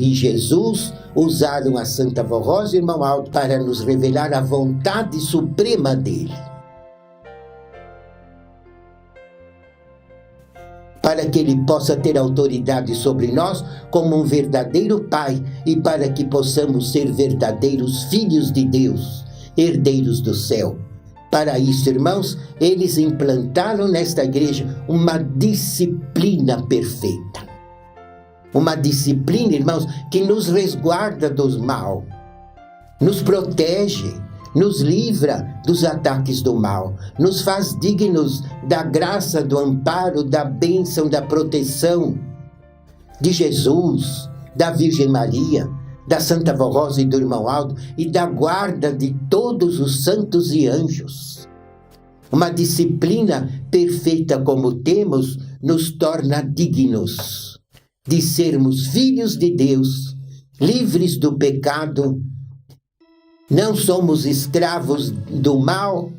e Jesus usaram a Santa Vó Rosa e o Irmão Aldo para nos revelar a vontade suprema dele. Para que ele possa ter autoridade sobre nós como um verdadeiro Pai e para que possamos ser verdadeiros filhos de Deus, herdeiros do céu. Para isso, irmãos, eles implantaram nesta igreja uma disciplina perfeita. Uma disciplina, irmãos, que nos resguarda do mal, nos protege, nos livra dos ataques do mal, nos faz dignos da graça, do amparo, da bênção, da proteção de Jesus, da Virgem Maria, da Santa Vó Rosa e do Irmão Aldo e da guarda de todos os santos e anjos. Uma disciplina perfeita como temos nos torna dignos de sermos filhos de Deus, livres do pecado. Não somos escravos do mal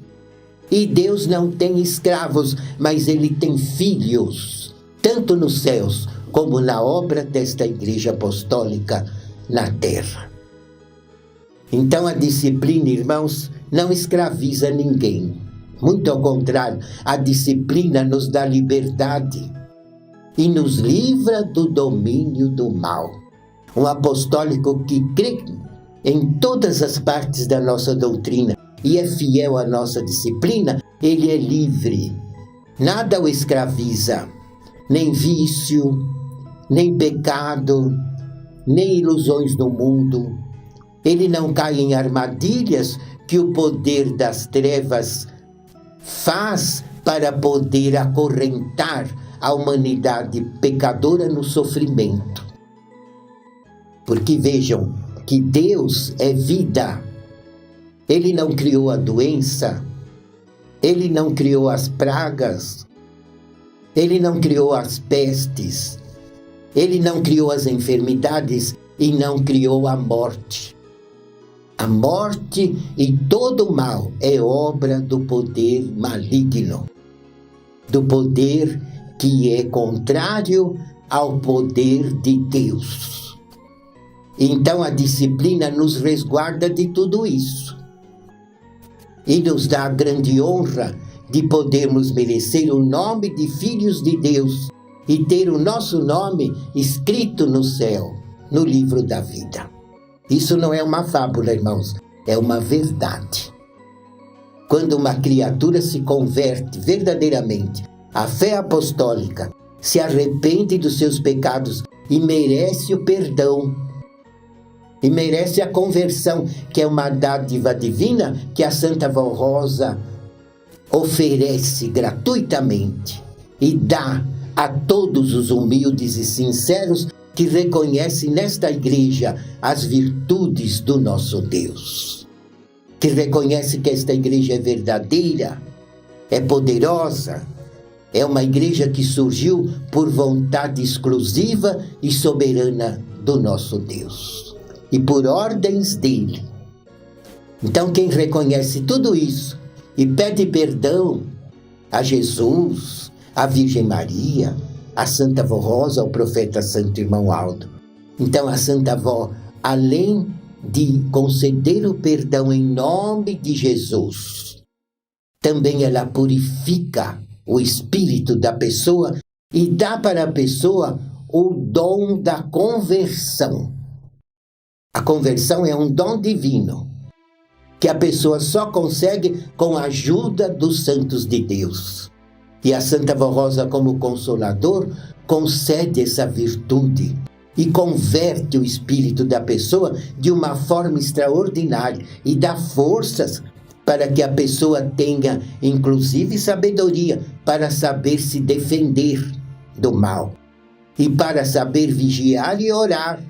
e Deus não tem escravos, mas Ele tem filhos, tanto nos céus como na obra desta Igreja Apostólica na terra. Então a disciplina, irmãos, não escraviza ninguém. Muito ao contrário, a disciplina nos dá liberdade e nos livra do domínio do mal. Um apostólico que crê em todas as partes da nossa doutrina e é fiel à nossa disciplina, ele é livre. Nada o escraviza, nem vício, nem pecado, nem ilusões do mundo. Ele não cai em armadilhas que o poder das trevas faz para poder acorrentar a humanidade pecadora no sofrimento. Porque vejam que Deus é vida. Ele não criou a doença, Ele não criou as pragas, Ele não criou as pestes, Ele não criou as enfermidades e não criou a morte. A morte e todo o mal é obra do poder maligno, do poder que é contrário ao poder de Deus. Então a disciplina nos resguarda de tudo isso e nos dá a grande honra de podermos merecer o nome de filhos de Deus e ter o nosso nome escrito no céu, no livro da vida. Isso não é uma fábula, irmãos, é uma verdade. Quando uma criatura se converte verdadeiramente à fé apostólica, se arrepende dos seus pecados e merece o perdão, e merece a conversão, que é uma dádiva divina que a Santa Vó Rosa oferece gratuitamente e dá a todos os humildes e sinceros que reconhecem nesta igreja as virtudes do nosso Deus, que reconhece que esta igreja é verdadeira, é poderosa, é uma igreja que surgiu por vontade exclusiva e soberana do nosso Deus e por ordens dele. Então quem reconhece tudo isso e pede perdão a Jesus, a Virgem Maria, a Santa Vó Rosa, ao profeta Santo Irmão Aldo. Então a Santa Vó, além de conceder o perdão em nome de Jesus, também ela purifica o espírito da pessoa e dá para a pessoa o dom da conversão. A conversão é um dom divino, que a pessoa só consegue com a ajuda dos santos de Deus. E a Santa Vó Rosa, como consolador, concede essa virtude e converte o espírito da pessoa de uma forma extraordinária e dá forças para que a pessoa tenha, inclusive, sabedoria para saber se defender do mal e para saber vigiar e orar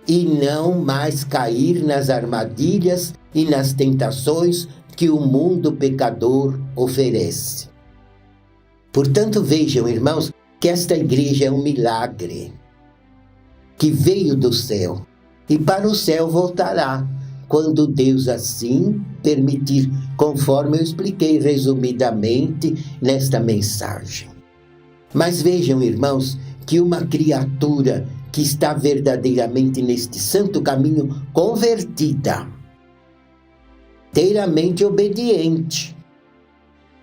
e não mais cair nas armadilhas e nas tentações que o mundo pecador oferece. Portanto, vejam, irmãos, que esta igreja é um milagre que veio do céu e para o céu voltará, quando Deus assim permitir, conforme eu expliquei resumidamente nesta mensagem. Mas vejam, irmãos, que uma criatura que está verdadeiramente neste santo caminho convertida, inteiramente obediente,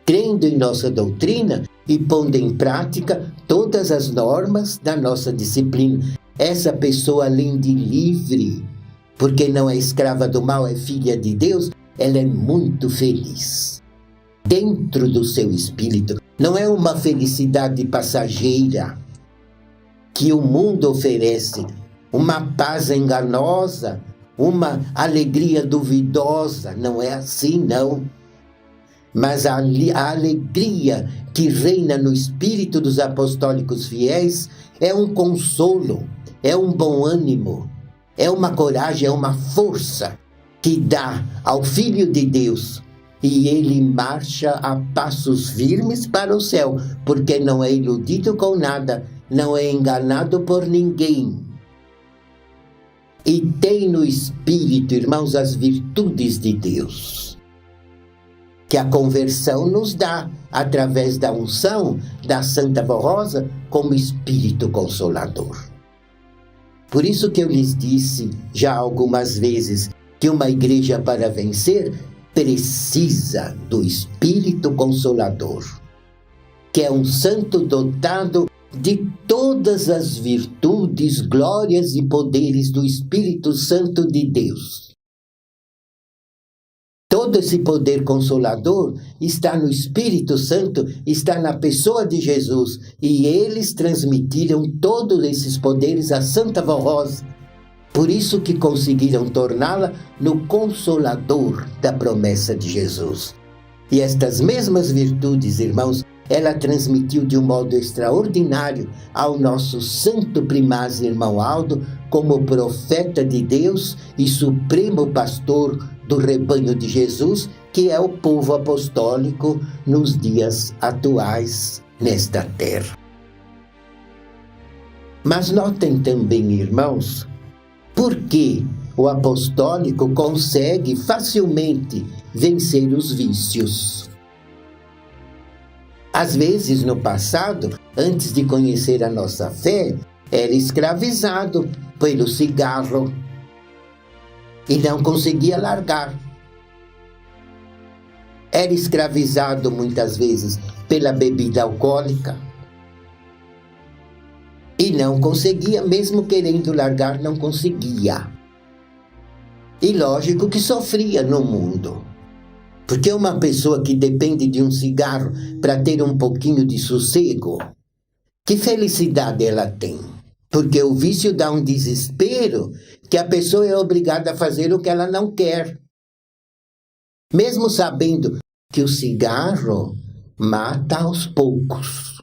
crendo em nossa doutrina e pondo em prática todas as normas da nossa disciplina. Essa pessoa, além de livre, porque não é escrava do mal, é filha de Deus, ela é muito feliz. Dentro do seu espírito, não é uma felicidade passageira que o mundo oferece, uma paz enganosa, uma alegria duvidosa. Não é assim, não. Mas a alegria que reina no espírito dos apostólicos fiéis é um consolo, é um bom ânimo, é uma coragem, é uma força que dá ao Filho de Deus, e ele marcha a passos firmes para o céu, porque não é iludido com nada, não é enganado por ninguém. E tem no espírito, irmãos, as virtudes de Deus, que a conversão nos dá através da unção da Santa Vó Rosa como Espírito Consolador. Por isso que eu lhes disse já algumas vezes que uma igreja para vencer precisa do Espírito Consolador, que é um santo dotado de todas as virtudes, glórias e poderes do Espírito Santo de Deus. Todo esse poder consolador está no Espírito Santo, está na pessoa de Jesus, e eles transmitiram todos esses poderes à Santa Vó Rosa. Por isso que conseguiram torná-la no consolador da promessa de Jesus. E estas mesmas virtudes, irmãos, ela transmitiu de um modo extraordinário ao nosso santo primaz irmão Aldo, como profeta de Deus e supremo pastor do rebanho de Jesus, que é o povo apostólico nos dias atuais nesta terra. Mas notem também, irmãos, por que o apostólico consegue facilmente vencer os vícios. Às vezes, no passado, antes de conhecer a nossa fé, era escravizado pelo cigarro e não conseguia largar. Era escravizado muitas vezes pela bebida alcoólica e não conseguia, mesmo querendo largar, não conseguia. E lógico que sofria no mundo, porque uma pessoa que depende de um cigarro para ter um pouquinho de sossego, que felicidade ela tem? Porque o vício dá um desespero que a pessoa é obrigada a fazer o que ela não quer. Mesmo sabendo que o cigarro mata aos poucos.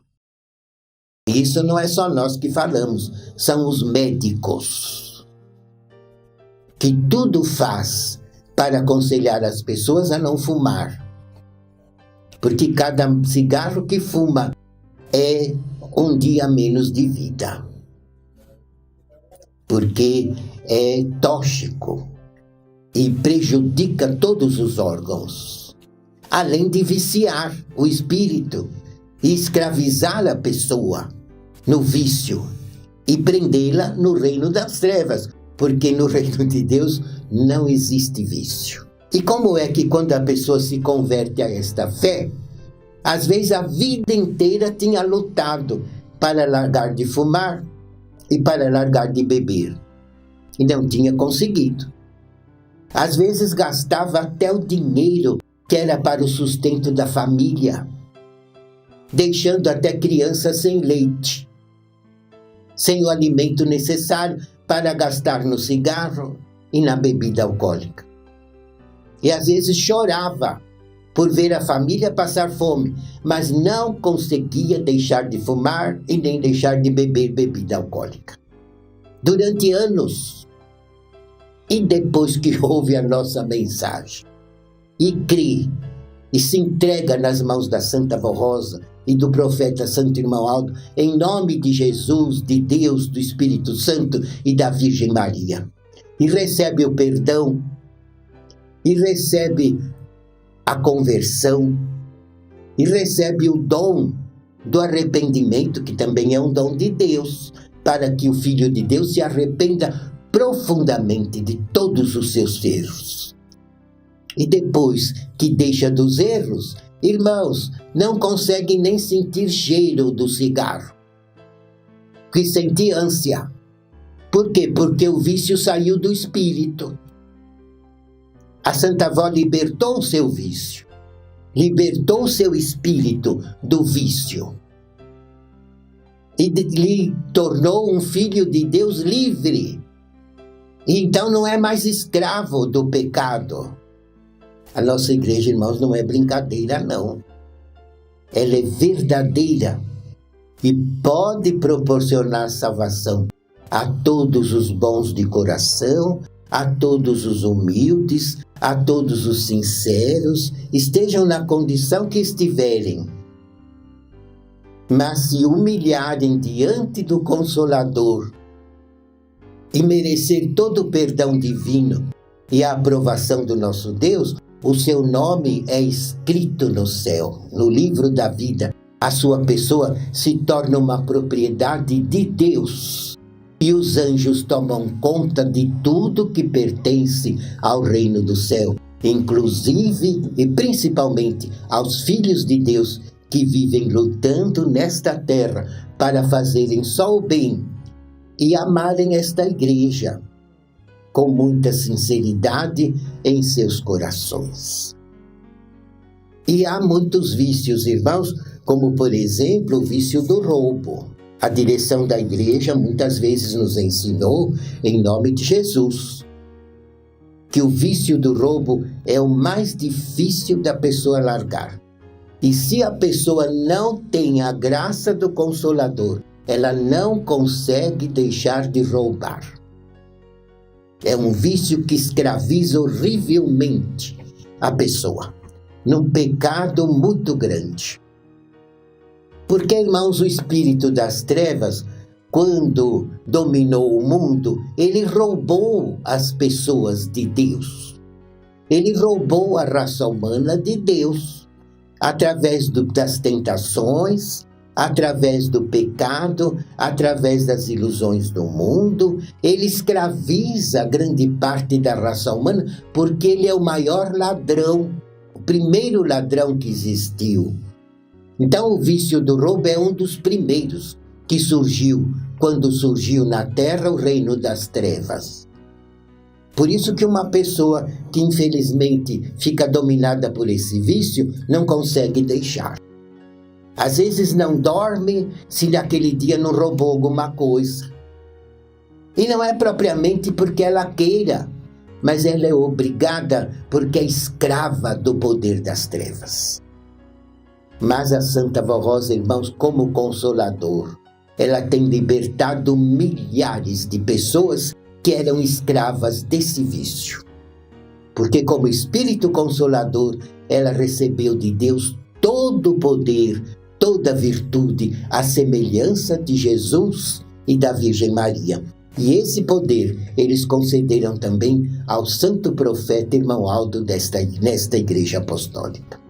Isso não é só nós que falamos, são os médicos, que tudo faz para aconselhar as pessoas a não fumar. Porque cada cigarro que fuma é um dia menos de vida. Porque é tóxico e prejudica todos os órgãos, além de viciar o espírito e escravizar a pessoa no vício e prendê-la no reino das trevas, porque no reino de Deus não existe vício. E como é que quando a pessoa se converte a esta fé, às vezes a vida inteira tinha lutado para largar de fumar e para largar de beber, e não tinha conseguido. Às vezes gastava até o dinheiro que era para o sustento da família, deixando até crianças sem leite, sem o alimento necessário para gastar no cigarro e na bebida alcoólica. E às vezes chorava por ver a família passar fome, mas não conseguia deixar de fumar e nem deixar de beber bebida alcoólica. Durante anos. E depois que ouve a nossa mensagem e crê e se entrega nas mãos da Santa Vó Rosa e do profeta Santo Irmão Aldo, em nome de Jesus, de Deus, do Espírito Santo e da Virgem Maria, e recebe o perdão, e recebe a conversão, e recebe o dom do arrependimento, que também é um dom de Deus, para que o Filho de Deus se arrependa profundamente de todos os seus erros. E depois que deixa dos erros, irmãos, não consegue nem sentir cheiro do cigarro, que sentir ânsia. Por quê? Porque o vício saiu do espírito. A Santa Avó libertou o seu vício, libertou o seu espírito do vício e lhe tornou um filho de Deus livre. Então não é mais escravo do pecado. A nossa igreja, irmãos, não é brincadeira, não. Ela é verdadeira e pode proporcionar salvação a todos os bons de coração, a todos os humildes, a todos os sinceros, estejam na condição que estiverem. Mas se humilharem diante do Consolador e merecer todo o perdão divino e a aprovação do nosso Deus, o seu nome é escrito no céu, no livro da vida. A sua pessoa se torna uma propriedade de Deus. E os anjos tomam conta de tudo que pertence ao reino do céu, inclusive e principalmente aos filhos de Deus que vivem lutando nesta terra para fazerem só o bem e amarem esta igreja com muita sinceridade em seus corações. E há muitos vícios, irmãos, como por exemplo o vício do roubo. A direção da igreja muitas vezes nos ensinou, em nome de Jesus, que o vício do roubo é o mais difícil da pessoa largar. E se a pessoa não tem a graça do Consolador, ela não consegue deixar de roubar. É um vício que escraviza horrivelmente a pessoa, num pecado muito grande. Porque, irmãos, o espírito das trevas, quando dominou o mundo, ele roubou as pessoas de Deus. Ele roubou a raça humana de Deus, através das tentações, através do pecado, através das ilusões do mundo. Ele escraviza grande parte da raça humana, porque ele é o maior ladrão, o primeiro ladrão que existiu. Então o vício do roubo é um dos primeiros que surgiu, quando surgiu na terra o reino das trevas. Por isso que uma pessoa que infelizmente fica dominada por esse vício, não consegue deixar. Às vezes não dorme se naquele dia não roubou alguma coisa. E não é propriamente porque ela queira, mas ela é obrigada porque é escrava do poder das trevas. Mas a Santa Avó Rosa, irmãos, como consolador, ela tem libertado milhares de pessoas que eram escravas desse vício. Porque como Espírito Consolador, ela recebeu de Deus todo o poder, toda a virtude, a semelhança de Jesus e da Virgem Maria. E esse poder eles concederam também ao santo profeta irmão Aldo nesta igreja apostólica.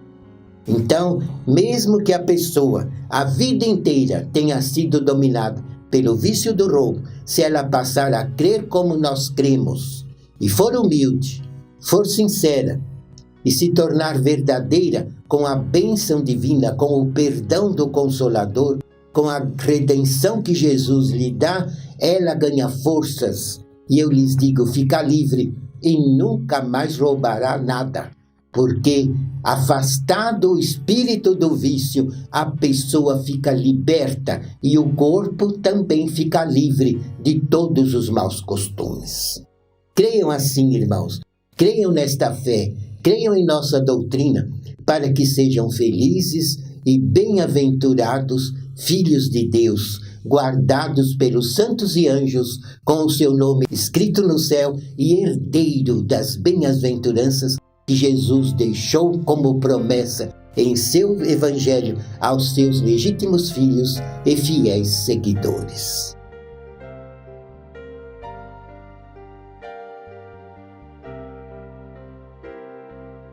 Então, mesmo que a pessoa, a vida inteira, tenha sido dominada pelo vício do roubo, se ela passar a crer como nós cremos, e for humilde, for sincera, e se tornar verdadeira com a bênção divina, com o perdão do Consolador, com a redenção que Jesus lhe dá, ela ganha forças. E eu lhes digo, fica livre e nunca mais roubará nada. Porque, afastado o espírito do vício, a pessoa fica liberta e o corpo também fica livre de todos os maus costumes. Creiam assim, irmãos, creiam nesta fé, creiam em nossa doutrina, para que sejam felizes e bem-aventurados filhos de Deus, guardados pelos santos e anjos, com o seu nome escrito no céu e herdeiro das bem-aventuranças que Jesus deixou como promessa em seu evangelho aos seus legítimos filhos e fiéis seguidores.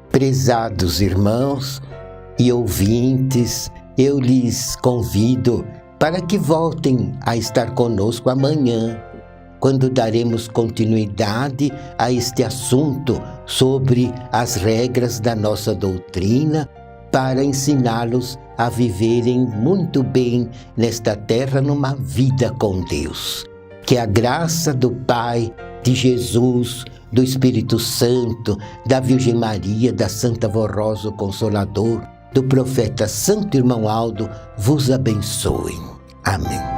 Prezados irmãos e ouvintes, eu lhes convido para que voltem a estar conosco amanhã, quando daremos continuidade a este assunto sobre as regras da nossa doutrina, para ensiná-los a viverem muito bem nesta terra, numa vida com Deus. Que a graça do Pai, de Jesus, do Espírito Santo, da Virgem Maria, da Santa Vó Rosa, o Consolador, do profeta Santo Irmão Aldo, vos abençoem. Amém.